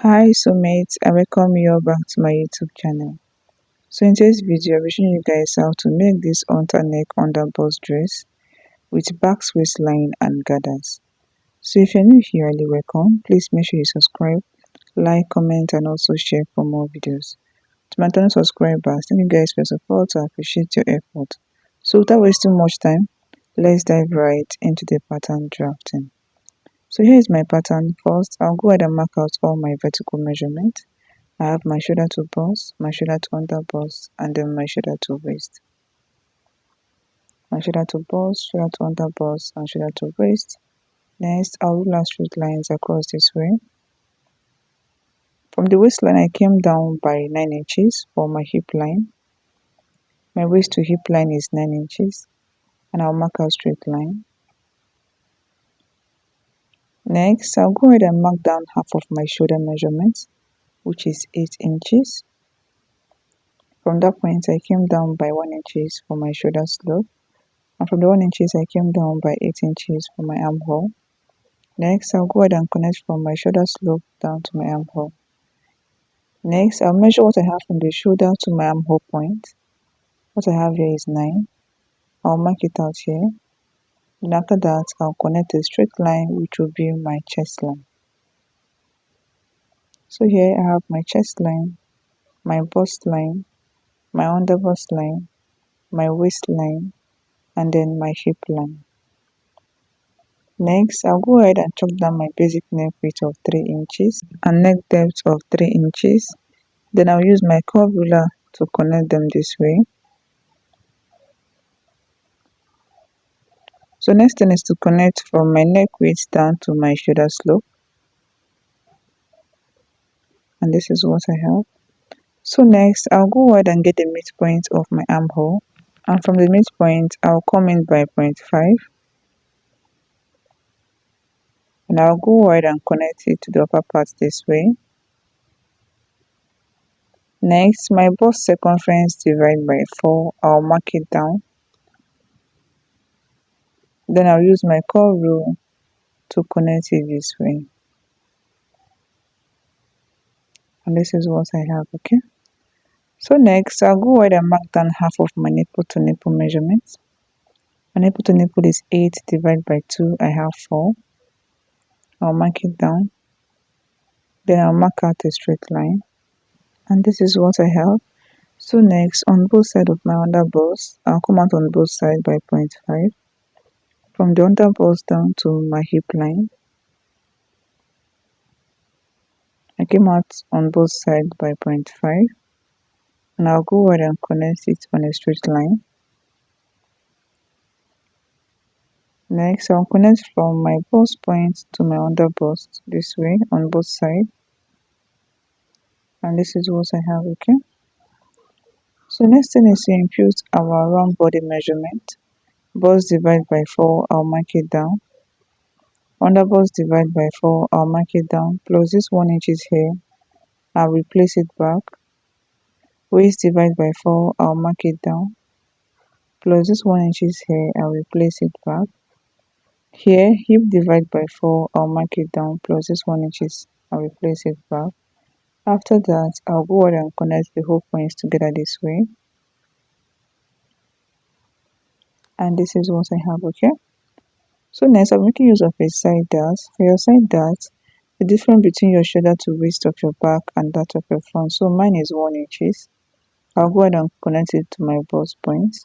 Hi soulmates, I welcome you all back to my YouTube channel. So in today's video, I'll be showing you guys how to make this neck under bust dress with basque waistline and gathers. So if you're new here, you're highly welcome. Please make sure you subscribe, like, comment and also share for more videos. To my channel subscribers, thank you guys for your support. I appreciate your effort. So without wasting much time, let's dive right into the pattern drafting. So here is my pattern. First, I'll go ahead and mark out all my vertical measurements. I have my shoulder to bust, my shoulder to under bust, and then my shoulder to waist. My shoulder to bust, shoulder to under bust, and shoulder to waist. Next, I'll rule out straight lines across this way. From the waistline, I came down by 9 inches for my hip line. My waist to hip line is 9 inches, and I'll mark out straight line. Next, I'll go ahead and mark down half of my shoulder measurement, which is 8 inches. From that point, I came down by 1 inches for my shoulder slope. And from the 1 inches, I came down by 8 inches for my armhole. Next, I'll go ahead and connect from my shoulder slope down to my armhole. Next, I'll measure what I have from the shoulder to my armhole point. What I have here is 9. I'll mark it out here. Then after that, I'll connect a straight line, which will be my chest line. So here I have my chest line, my bust line, my under bust line, my waistline, and then my hip line. Next, I'll go ahead and chalk down my basic neck width of 3 inches and neck depth of 3 inches. Then I'll use my curve ruler to connect them this way. So next thing is to connect from my neck width down to my shoulder slope. And this is what I have. So next, I'll go ahead and get the midpoint of my armhole. And from the midpoint, I'll come in by 0.5. And I'll go ahead and connect it to the upper part this way. Next, my bust circumference divided by 4, I'll mark it down. Then I'll use my curve rule to connect it this way. And this is what I have, okay? So next, I'll go ahead and mark down half of my nipple to nipple measurements. My nipple to nipple is 8 divided by 2, I have 4. I'll mark it down. Then I'll mark out a straight line. And this is what I have. So next, on both sides of my under bust, I'll come out on both sides by 0.5. From the under bust down to my hip line, I came out on both sides by 0.5. And I'll go ahead and connect it on a straight line. Next, I'll connect from my bust point to my under bust this way on both sides. And this is what I have, okay? So next thing is to impute our round body measurement. Bust divided by 4, I'll mark it down. Under bust divided by 4, I'll mark it down. Plus this 1 inches here, I'll replace it back. Waist divided by 4, I'll mark it down. Plus this 1 inches here, I'll replace it back. Here, hip divided by 4, I'll mark it down. Plus this 1 inches, I'll replace it back. After that, I'll go ahead and connect the whole points together this way. And this is what I have, okay? So next, I'm making use of a side dart. For your side dart, the difference between your shoulder to waist of your back and that of your front. So mine is 1 inches. I'll go ahead and connect it to my bust point.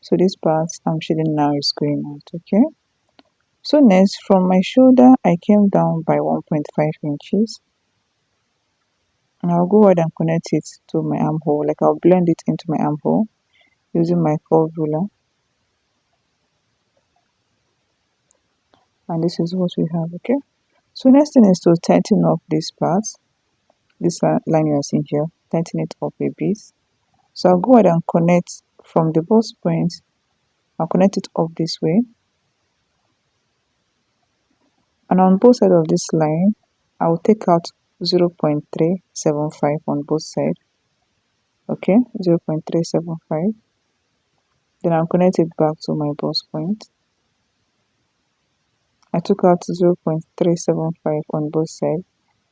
So this part I'm shading now is going out, okay? So next, from my shoulder, I came down by 1.5 inches. And I'll go ahead and connect it to my armhole. Like I'll blend it into my armhole using my curve ruler. And this is what we have, okay? So next thing is to tighten up this part. This line you are seeing here, tighten it up a bit. So I'll go ahead and connect from the bust point. I'll connect it up this way. And on both sides of this line, I will take out 0.375 on both sides. Okay, 0.375. Then I'll connect it back to my bust point. I took out 0.375 on both sides.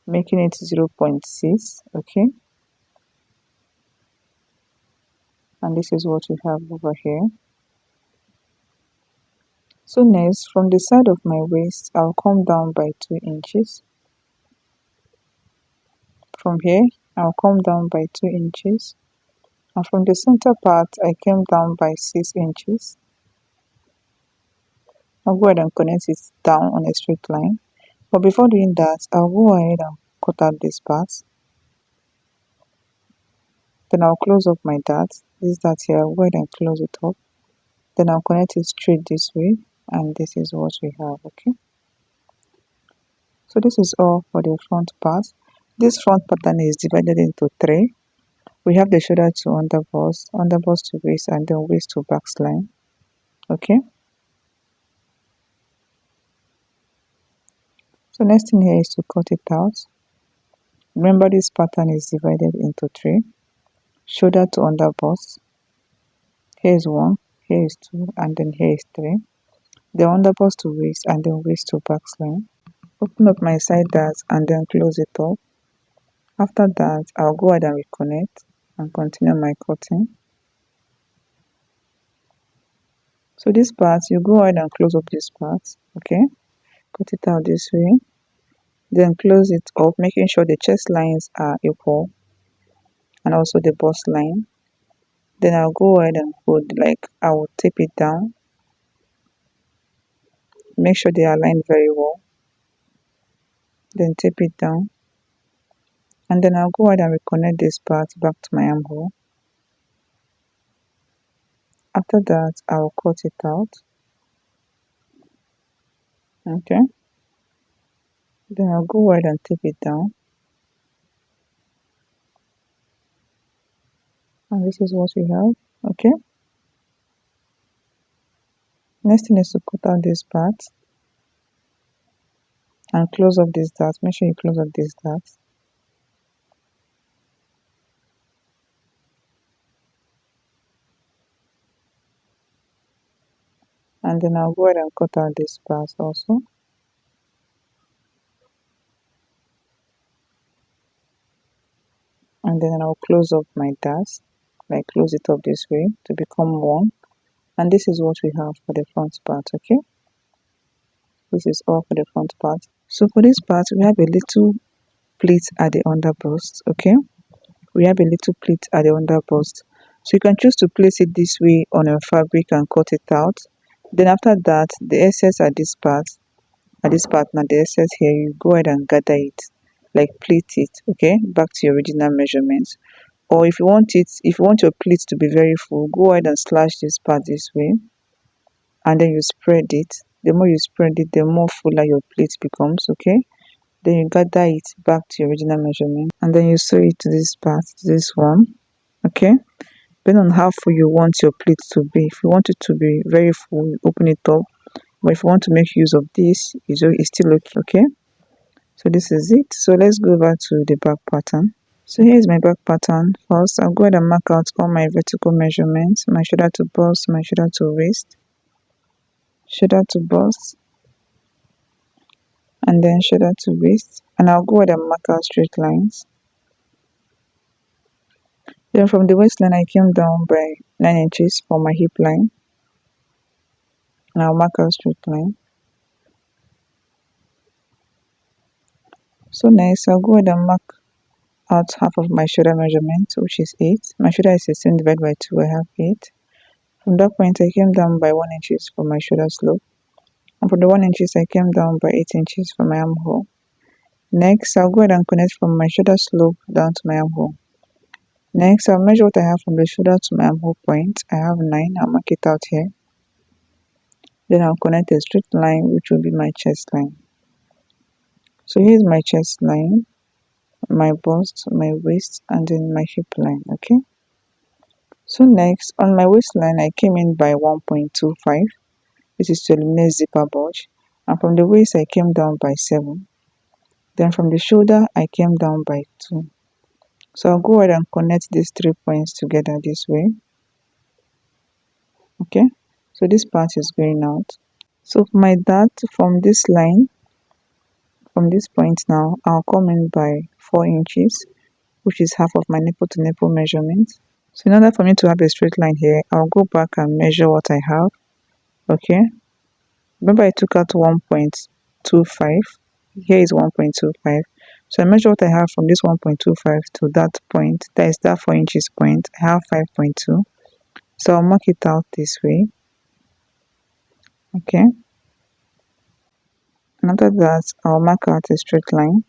making it 0.6. Okay, and this is what we have over here. So next, from the side of my waist, I'll come down by 2 inches. From here, I'll come down by 2 inches. And from the center part, I came down by 6 inches. I'll go ahead and connect it down on a straight line. But before doing that, I'll go ahead and cut out this part. Then I'll close up my dart. This dart here, I'll go ahead and close it up. Then I'll connect it straight this way. And this is what we have, okay? So this is all for the front part. This front pattern is divided into 3. We have the shoulder to under bust to waist, and then waist to backline. Okay. So next thing here is to cut it out. Remember, this pattern is divided into 3. Shoulder to under bust. Here is 1, here is 2, and then here is 3. The under bust to waist, and then waist to backline. Open up my side dart and then close it up. After that, I'll go ahead and reconnect and continue my cutting. So this part, you go ahead and close up this part, okay? Cut it out this way. Then close it up, making sure the chest lines are equal and also the bust line. Then I'll go ahead and hold, like I will tape it down. Make sure they are aligned very well. Then tape it down. And then I'll go ahead and reconnect this part back to my armhole. After that, I'll cut it out. Okay. Then I'll go ahead and tape it down. And this is what we have. Okay. Next thing is to cut out this part and close up this dart. Make sure you close up this dart. And then I'll go ahead and cut out this part also. And then I'll close up my dart, like close it up this way to become one. And this is what we have for the front part. Okay, this is all for the front part. So for this part, we have a little pleat at the under bust. Okay, we have a little pleat at the under bust, so you can choose to place it this way on your fabric and cut it out. Then after that, the excess at this part, now the excess here, you go ahead and gather it, like pleat it, okay, back to your original measurements. Or if you want your pleat to be very full, go ahead and slash this part this way, and then you spread it. The more you spread it, the more fuller your pleat becomes, okay? Then you gather it back to your original measurement, and then you sew it to this part, this one, okay? Depending on how full you want your pleat to be. If you want it to be very full, you open it up. But if you want to make use of this, it's still okay. So this is it. So let's go back to the back pattern. So here is my back pattern. First, I'll go ahead and mark out all my vertical measurements. My shoulder to bust, my shoulder to waist, shoulder to bust, and then shoulder to waist. And I'll go ahead and mark out straight lines. Then from the waistline, I came down by 9 inches for my hip line. And I'll mark out straight line. So next, I'll go ahead and mark out half of my shoulder measurement, which is 8. My shoulder is 16 divided by 2, I have 8. From that point, I came down by 1 inches for my shoulder slope. And for the 1 inches, I came down by 8 inches for my armhole. Next, I'll go ahead and connect from my shoulder slope down to my armhole. Next, I'll measure what I have from the shoulder to my armhole point. I have 9. I'll mark it out here. Then I'll connect a straight line, which will be my chest line. So here's my chest line, my bust, my waist, and then my hip line, okay? So next, on my waistline, I came in by 1.25. This is to eliminate zipper bulge. And from the waist, I came down by 7. Then from the shoulder, I came down by 2. So I'll go ahead and connect these 3 points together this way. Okay, so this part is going out. So for my dart, from this line, From this point now, I'll come in by 4 inches, which is half of my nipple to nipple measurement. So in order for me to have a straight line here, I'll go back and measure what I have. Okay, remember I took out 1.25. Here is 1.25. So I measure what I have from this 1.25 to that point, that is that 4 inches point. I have 5.2. So I'll mark it out this way. Okay, and after that, I'll mark out a straight line.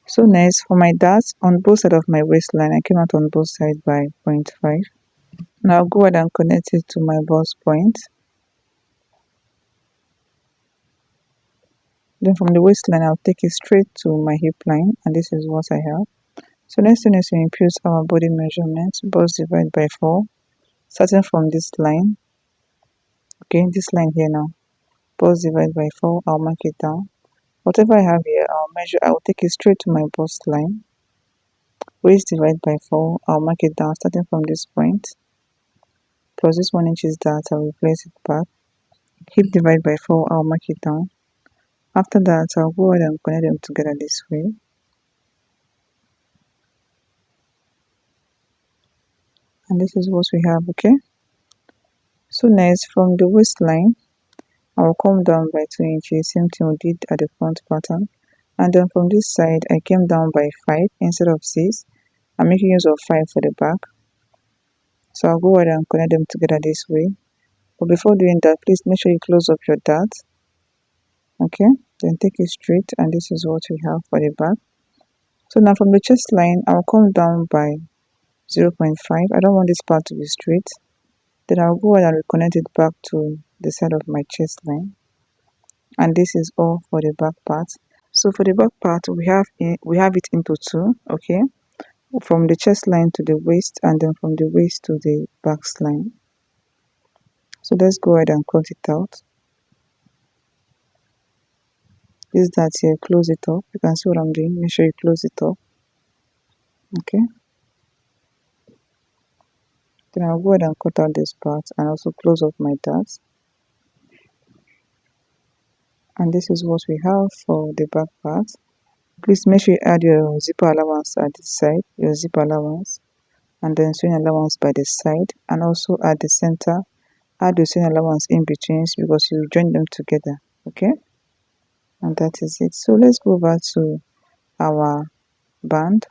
So next, for my darts on both sides of my waistline, I came out on both sides by 0.5. Now I'll go ahead and connect it to my bust point. Then from the waistline, I'll take it straight to my hip line, and this is what I have. So next thing is to impute our body measurement, bust divided by 4, starting from this line. Okay, this line here now, bust divided by 4, I'll mark it down. Whatever I have here, I'll take it straight to my bust line. Waist divided by 4, I'll mark it down starting from this point. Plus this 1 inch is that, I'll replace it back. Hip divided by 4, I'll mark it down. After that, I'll go ahead and connect them together this way. And this is what we have, okay? So next, from the waistline, I will come down by 2 inches, same thing we did at the front pattern. And then from this side, I came down by 5 instead of 6. I'm making use of 5 for the back. So I'll go ahead and connect them together this way. But before doing that, please make sure you close up your dart. Okay, then take it straight, and this is what we have for the back. So now from the chest line, I'll come down by 0.5. I don't want this part to be straight. Then I'll go ahead and reconnect it back to the side of my chest line. And this is all for the back part. So for the back part, we have it into 2, okay? From the chest line to the waist, and then from the waist to the back line. So let's go ahead and cut it out. This dart here, close it up. You can see what I'm doing. Make sure you close it up. Okay. Then I'll go ahead and cut out this part and also close up my darts. And this is what we have for the back part. Please make sure you add your zipper allowance at this side, your zipper allowance, and then sewing allowance by the side, and also at the center, add the sewing allowance in between because you join them together. Okay, and that is it. So let's go back to our band.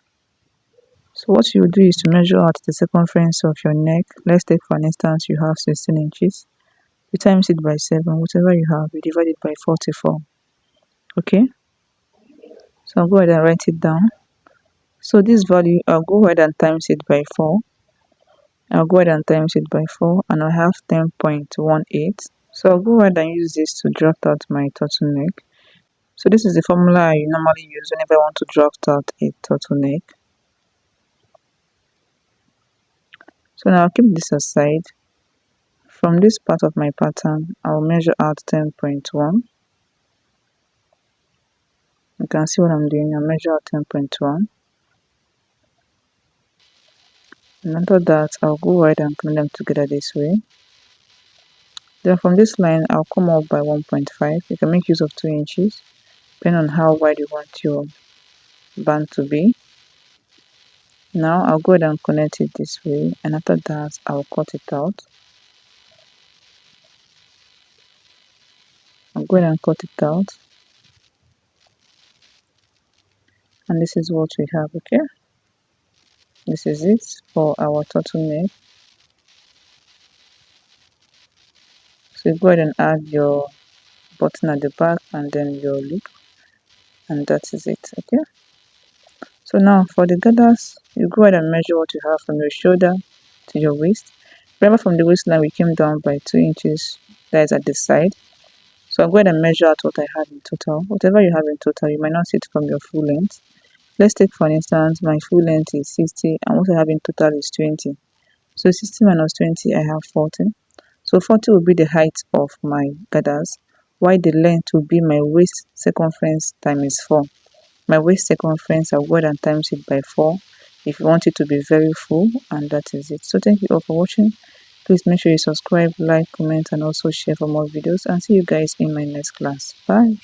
So what you do is to measure out the circumference of your neck. Let's take for an instance you have 16 inches. You times it by 7, whatever you have, you divide it by 44. Okay, so I'll go ahead and write it down. So this value, I'll go ahead and times it by 4. I'll go ahead and times it by 4, and I have 10.18. So I'll go ahead and use this to draft out my turtleneck. So this is the formula I normally use whenever I want to draft out a turtleneck. So now I'll keep this aside. From this part of my pattern, I'll measure out 10.1. You can see what I'm doing. I'll measure out 10.1. And after that, I'll go ahead and connect them together this way. Then from this line, I'll come up by 1.5. You can make use of 2 inches, depending on how wide you want your band to be. Now I'll go ahead and connect it this way, and after that, I'll cut it out. I'll go ahead and cut it out. And this is what we have, okay? This is it for our turtleneck. So you go ahead and add your button at the back and then your loop, and that is it, okay? So now for the gathers, you go ahead and measure what you have from your shoulder to your waist. Remember from the waistline we came down by 2 inches, that is at the side. So I'll go ahead and measure out what I have in total. Whatever you have in total, you might not see it from your full length. Let's take for instance, my full length is 60 and what I have in total is 20. So 60 minus 20, I have 40. So 40 will be the height of my gathers, while the length will be my waist circumference times 4. My waist circumference, I'll go ahead and times it by 4 if you want it to be very full, and that is it. So thank you all for watching. Please make sure you subscribe, like, comment, and also share for more videos. And see you guys in my next class. Bye.